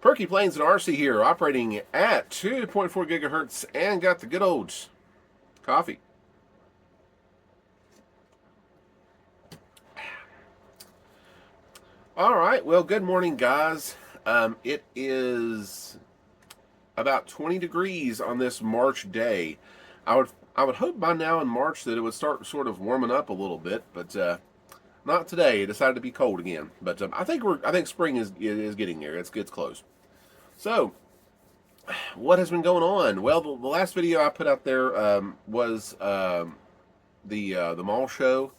Perkyplanes and RC here, operating at 2.4 gigahertz, and got the good old coffee. All right, well, good morning, guys. It is about 20 degrees on this March day. I would hope by now in March that it would start sort of warming up a little bit, but not today. It decided to be cold again. But I think spring is getting there. It's close. So, what has been going on? Well, the last video I put out there was the mall show.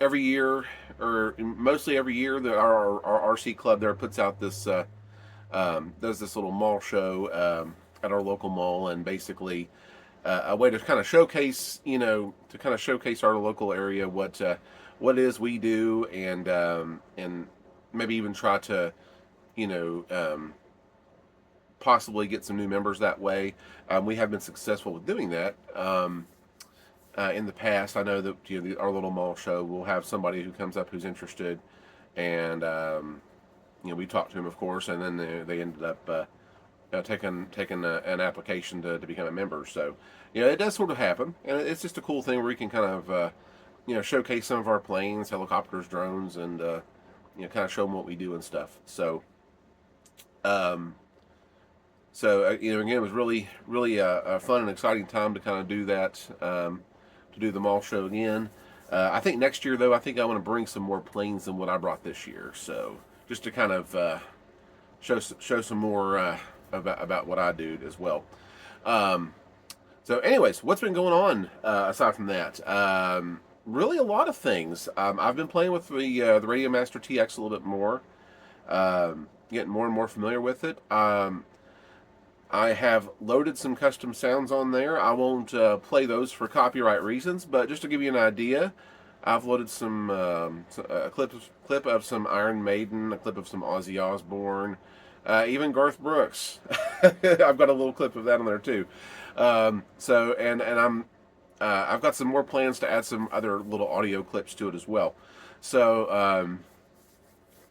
Every year, or mostly every year, our RC club there puts out this does this little mall show at our local mall, and basically a way to kind of showcase, our local area, what it is we do, and maybe even try to, possibly get some new members that way. We have been successful with doing that. In the past, I know that our little mall show will have somebody who comes up who's interested, and we talk to them, of course, and then they ended up taking an application to become a member. So, it does sort of happen, and it's just a cool thing where we can kind of showcase some of our planes, helicopters, drones, and kind of show them what we do and stuff. So, again, it was really a fun and exciting time to kind of do that. To do the mall show again. I think next year, though, I think I want to bring some more planes than what I brought this year. So just to kind of show some more about what I do as well. So anyways, what's been going on aside from that? Really a lot of things. I've been playing with the Radiomaster TX a little bit more, getting more and more familiar with it. I have loaded some custom sounds on there. I won't play those for copyright reasons, but just to give you an idea, I've loaded some a clip of some Iron Maiden, a clip of some Ozzy Osbourne, even Garth Brooks. I've got a little clip of that on there too. I've got some more plans to add some other little audio clips to it as well. So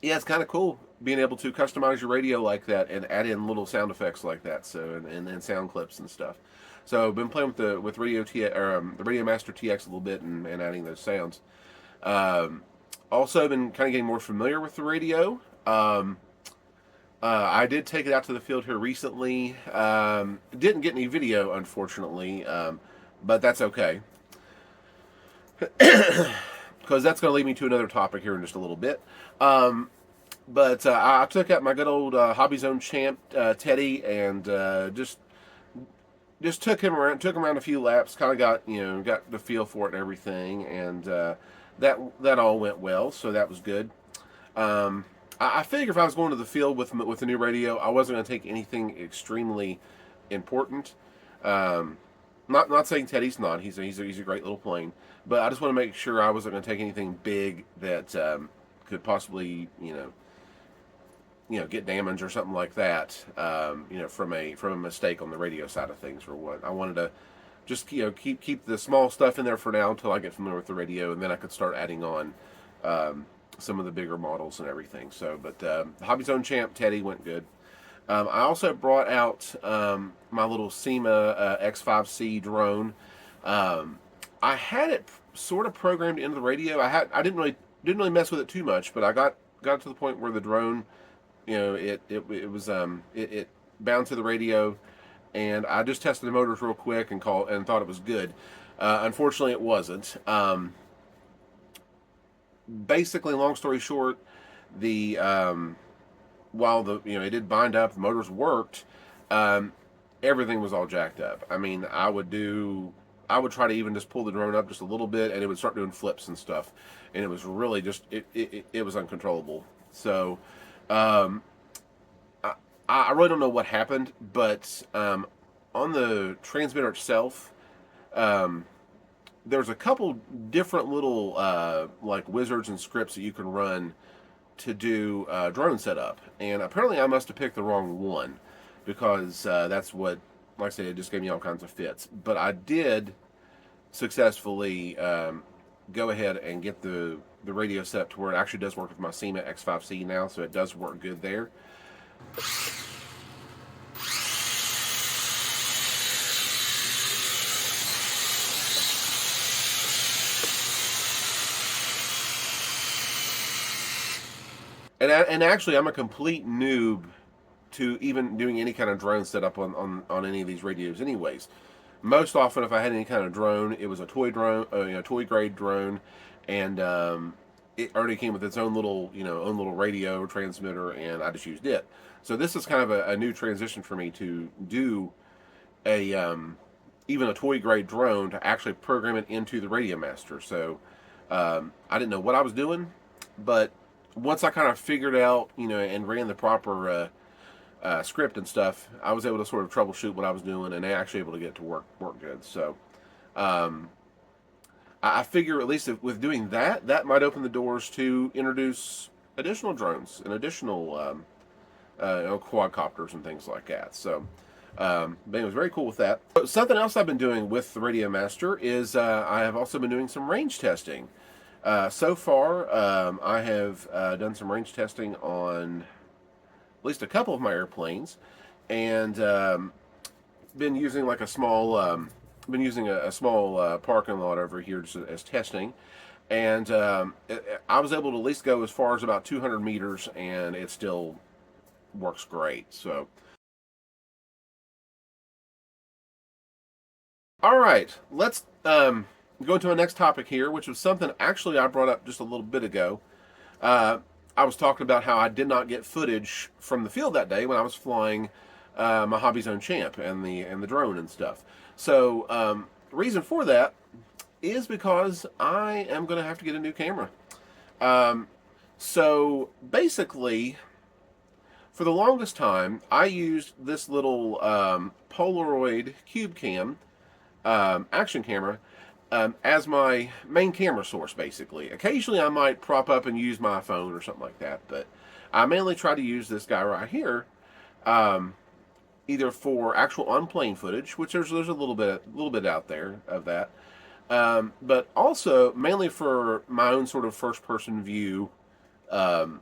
yeah, it's kind of cool being able to customize your radio like that and add in little sound effects like that. So and sound clips and stuff. So I've been playing with the Radiomaster TX a little bit and adding those sounds. Also been kind of getting more familiar with the radio. I did take it out to the field here recently. Didn't get any video, unfortunately, but that's okay. Because that's going to lead me to another topic here in just a little bit. But I took out my good old Hobby Zone champ, Teddy, and just took him around a few laps. Kind of got the feel for it and everything, and that all went well. So that was good. I figured if I was going to the field with the new radio, I wasn't going to take anything extremely important. Not saying Teddy's not. He's a great little plane, but I just want to make sure I wasn't going to take anything big that could possibly get damaged or something like that. From a mistake on the radio side of things or what. I wanted to just keep the small stuff in there for now until I get familiar with the radio, and then I could start adding on some of the bigger models and everything. So, but Hobby Zone champ Teddy went good. I also brought out my little SEMA X5C drone. I had it sort of programmed into the radio. I didn't really mess with it too much, but I got it to the point where the drone, it bound to the radio, and I just tested the motors real quick and thought it was good. Unfortunately, it wasn't. Basically, long story short, while it did bind up, the motors worked, everything was all jacked up. I mean, I would try to even just pull the drone up just a little bit, and it would start doing flips and stuff, and it was really just it was uncontrollable. So I really don't know what happened, but on the transmitter itself, there's a couple different little like wizards and scripts that you can run to do drone setup, and apparently I must have picked the wrong one, because that's what, like I said, it just gave me all kinds of fits. But I did successfully go ahead and get the radio set up to where it actually does work with my SEMA X5C now, so it does work good there. And actually, I'm a complete noob to even doing any kind of drone setup on any of these radios anyways. Most often, if I had any kind of drone, it was a toy drone, toy grade drone, and it already came with its own little, own little radio transmitter, and I just used it. So this is kind of a new transition for me to do a even a toy grade drone to actually program it into the Radiomaster. So I didn't know what I was doing, but once I kind of figured out, and ran the proper script and stuff, I was able to sort of troubleshoot what I was doing, and actually able to get it to work good. So um, I figure at least with doing that, that might open the doors to introduce additional drones and additional quadcopters and things like that. So but it was very cool with that. Something else I've been doing with the Radiomaster is I have also been doing some range testing. So far, I have done some range testing on at least a couple of my airplanes, and been using like a small, been using a small parking lot over here just as testing, and I was able to at least go as far as about 200 meters, and it still works great. So, all right, let's go into our next topic here, which was something actually I brought up just a little bit ago. Uh, I was talking about how I did not get footage from the field that day when I was flying my Hobby Zone Champ and the drone and stuff. So the reason for that is because I am going to have to get a new camera. Um, so basically, for the longest time, I used this little Polaroid Cube Cam action camera as my main camera source, basically. Occasionally, I might prop up and use my phone or something like that, but I mainly try to use this guy right here, um, either for actual on-plane footage, which there's a little bit out there of that, but also mainly for my own sort of first-person view um,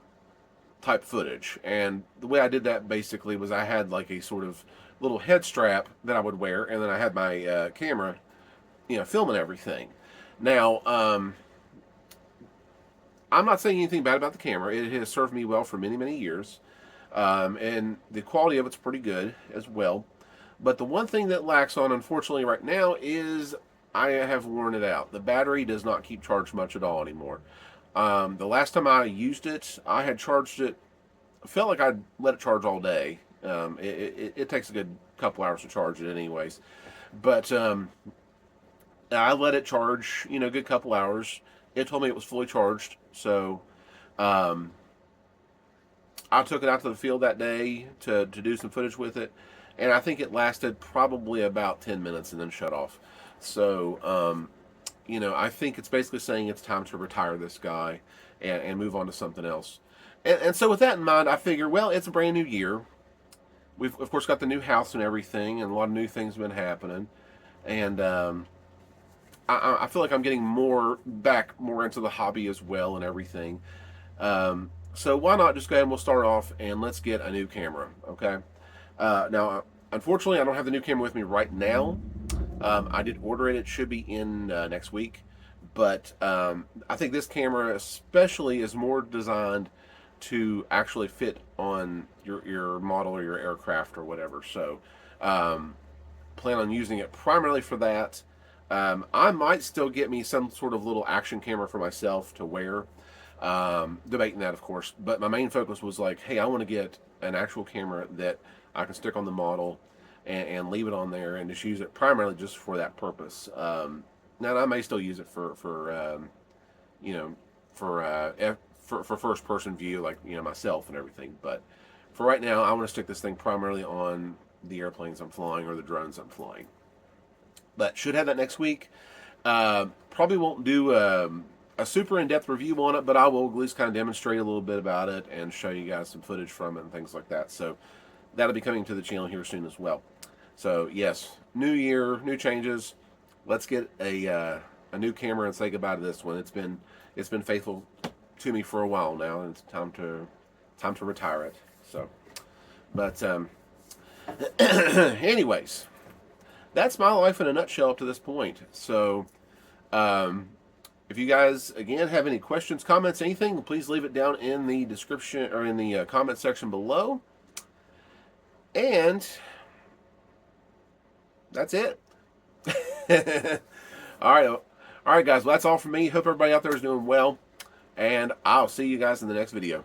type footage. And the way I did that basically was I had like a sort of little head strap that I would wear, and then I had my camera, filming everything. Now, I'm not saying anything bad about the camera. It has served me well for many, many years. And the quality of it's pretty good as well. But the one thing that lacks on, unfortunately, right now is I have worn it out. The battery does not keep charged much at all anymore. The last time I used it, I had charged it, felt like I'd let it charge all day. It takes a good couple hours to charge it anyways. But I let it charge, a good couple hours. It told me it was fully charged. So um, I took it out to the field that day to do some footage with it. And I think it lasted probably about 10 minutes and then shut off. So, I think it's basically saying it's time to retire this guy and move on to something else. And so with that in mind, I figure, well, it's a brand new year. We've, of course, got the new house and everything, and a lot of new things have been happening. And I feel like I'm getting back more into the hobby as well and everything. So why not just go ahead and we'll start off and let's get a new camera, okay? Now, unfortunately, I don't have the new camera with me right now. I did order it. It should be in next week. But I think this camera especially is more designed to actually fit on your model or your aircraft or whatever. So plan on using it primarily for that. I might still get me some sort of little action camera for myself to wear. Debating that, of course. But my main focus was like, hey, I want to get an actual camera that I can stick on the model and leave it on there and just use it primarily just for that purpose. Now, I may still use it for first person view, like myself and everything. But for right now, I want to stick this thing primarily on the airplanes I'm flying or the drones I'm flying. But should have that next week. Probably won't do a super in-depth review on it, but I will at least kind of demonstrate a little bit about it and show you guys some footage from it and things like that. So that'll be coming to the channel here soon as well. So yes, new year, new changes. Let's get a new camera and say goodbye to this one. It's been faithful to me for a while now, and it's time to retire it. So But anyways, that's my life in a nutshell up to this point. So if you guys, again, have any questions, comments, anything, please leave it down in the description or in the comment section below. And that's it. All right, guys. Well, that's all from me. Hope everybody out there is doing well, and I'll see you guys in the next video.